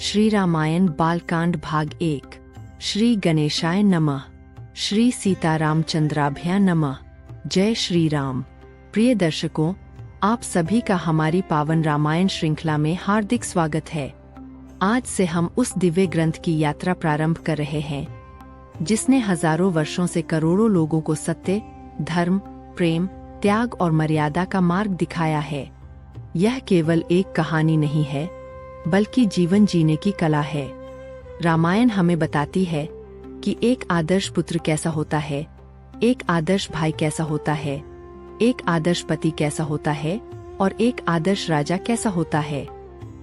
श्री रामायण बालकांड भाग 1। श्री गणेशाय नमः। श्री सीतारामचंद्राभ्यां नमः। जय श्री राम। प्रिय दर्शकों, आप सभी का हमारी पावन रामायण श्रृंखला में हार्दिक स्वागत है। आज से हम उस दिव्य ग्रंथ की यात्रा प्रारंभ कर रहे हैं जिसने हजारों वर्षों से करोड़ों लोगों को सत्य, धर्म, प्रेम, त्याग और मर्यादा का मार्ग दिखाया है। यह केवल एक कहानी नहीं है बल्कि जीवन जीने की कला है। रामायण हमें बताती है कि एक आदर्श पुत्र कैसा होता है, एक आदर्श भाई कैसा होता है, एक आदर्श पति कैसा होता है और एक आदर्श राजा कैसा होता है।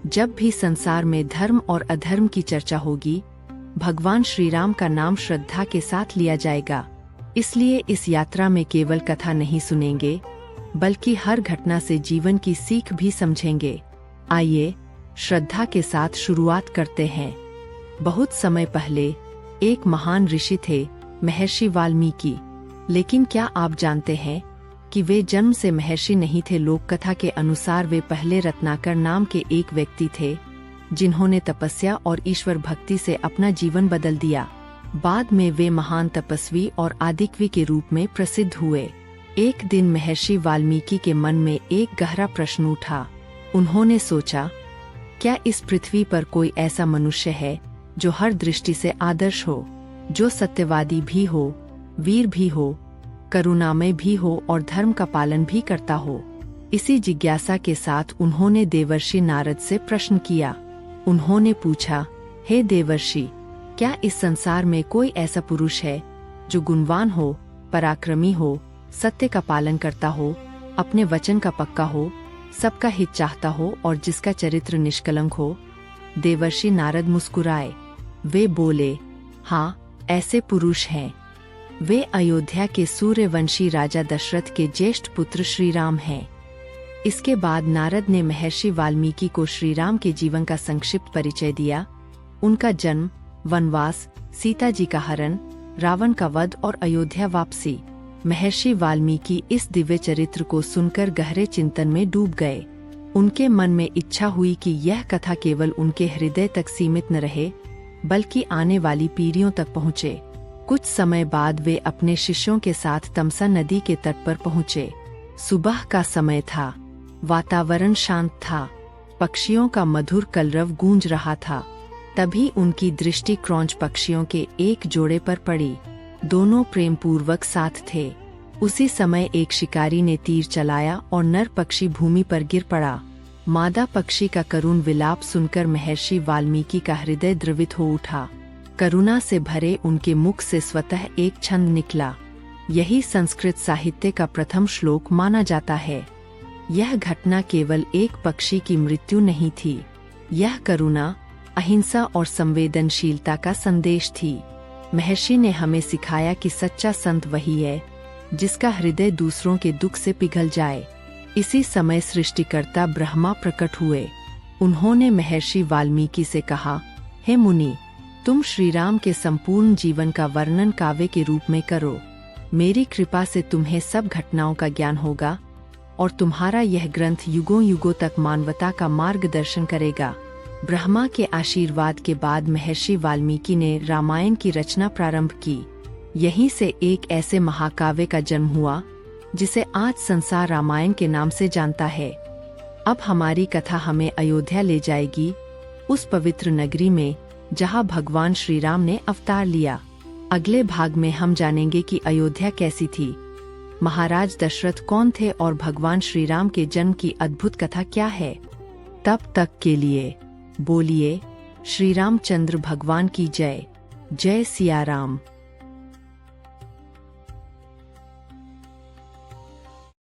जब भी संसार में धर्म और अधर्म की चर्चा होगी, भगवान श्री राम का नाम श्रद्धा के साथ लिया जाएगा। इसलिए इस यात्रा में केवल कथा नहीं सुनेंगे बल्कि हर घटना से जीवन की सीख भी समझेंगे। आइए श्रद्धा के साथ शुरुआत करते हैं। बहुत समय पहले एक महान ऋषि थे, महर्षि वाल्मीकि। लेकिन क्या आप जानते हैं कि वे जन्म से महर्षि नहीं थे। लोक कथा के अनुसार वे पहले रत्नाकर नाम के एक व्यक्ति थे जिन्होंने तपस्या और ईश्वर भक्ति से अपना जीवन बदल दिया। बाद में वे महान तपस्वी और आदिकवि के रूप में प्रसिद्ध हुए। एक दिन महर्षि वाल्मीकि के मन में एक गहरा प्रश्न उठा। उन्होंने सोचा, क्या इस पृथ्वी पर कोई ऐसा मनुष्य है जो हर दृष्टि से आदर्श हो, जो सत्यवादी भी हो, वीर भी हो, करुणामय भी हो और धर्म का पालन भी करता हो। इसी जिज्ञासा के साथ उन्होंने देवर्षि नारद से प्रश्न किया। उन्होंने पूछा, हे देवर्षि, क्या इस संसार में कोई ऐसा पुरुष है जो गुणवान हो, पराक्रमी हो, सत्य का पालन करता हो, अपने वचन का पक्का हो, सबका हित चाहता हो और जिसका चरित्र निष्कलंक हो? देवर्षि नारद मुस्कुराए। वे बोले, हाँ, ऐसे पुरुष हैं। वे अयोध्या के सूर्यवंशी राजा दशरथ के ज्येष्ठ पुत्र श्री राम हैं। इसके बाद नारद ने महर्षि वाल्मीकि को श्री राम के जीवन का संक्षिप्त परिचय दिया। उनका जन्म, वनवास, सीता जी का हरण, रावण का वध और अयोध्या वापसी। महर्षि वाल्मीकि इस दिव्य चरित्र को सुनकर गहरे चिंतन में डूब गए। उनके मन में इच्छा हुई कि यह कथा केवल उनके हृदय तक सीमित न रहे बल्कि आने वाली पीढ़ियों तक पहुँचे। कुछ समय बाद वे अपने शिष्यों के साथ तमसा नदी के तट पर पहुँचे। सुबह का समय था, वातावरण शांत था, पक्षियों का मधुर कलरव गूंज रहा था। तभी उनकी दृष्टि क्रौंच पक्षियों के एक जोड़े पर पड़ी। दोनों प्रेम पूर्वक साथ थे। उसी समय एक शिकारी ने तीर चलाया और नर पक्षी भूमि पर गिर पड़ा। मादा पक्षी का करुण विलाप सुनकर महर्षि वाल्मीकि का हृदय द्रवित हो उठा। करुणा से भरे उनके मुख से स्वतः एक छंद निकला। यही संस्कृत साहित्य का प्रथम श्लोक माना जाता है। यह घटना केवल एक पक्षी की मृत्यु नहीं थी, यह करुणा, अहिंसा और संवेदनशीलता का संदेश थी। महर्षि ने हमें सिखाया कि सच्चा संत वही है जिसका हृदय दूसरों के दुख से पिघल जाए। इसी समय सृष्टिकर्ता ब्रह्मा प्रकट हुए। उन्होंने महर्षि वाल्मीकि से कहा, हे मुनि, तुम श्री राम के संपूर्ण जीवन का वर्णन काव्य के रूप में करो। मेरी कृपा से तुम्हें सब घटनाओं का ज्ञान होगा और तुम्हारा यह ग्रंथ युगों युगों तक मानवता का मार्गदर्शन करेगा। ब्रह्मा के आशीर्वाद के बाद महर्षि वाल्मीकि ने रामायण की रचना प्रारंभ की। यहीं से एक ऐसे महाकाव्य का जन्म हुआ जिसे आज संसार रामायण के नाम से जानता है। अब हमारी कथा हमें अयोध्या ले जाएगी, उस पवित्र नगरी में जहां भगवान श्री राम ने अवतार लिया। अगले भाग में हम जानेंगे कि अयोध्या कैसी थी, महाराज दशरथ कौन थे और भगवान श्री राम के जन्म की अद्भुत कथा क्या है। तब तक के लिए बोलिए श्री रामचंद्र भगवान की जय। जय सिया राम।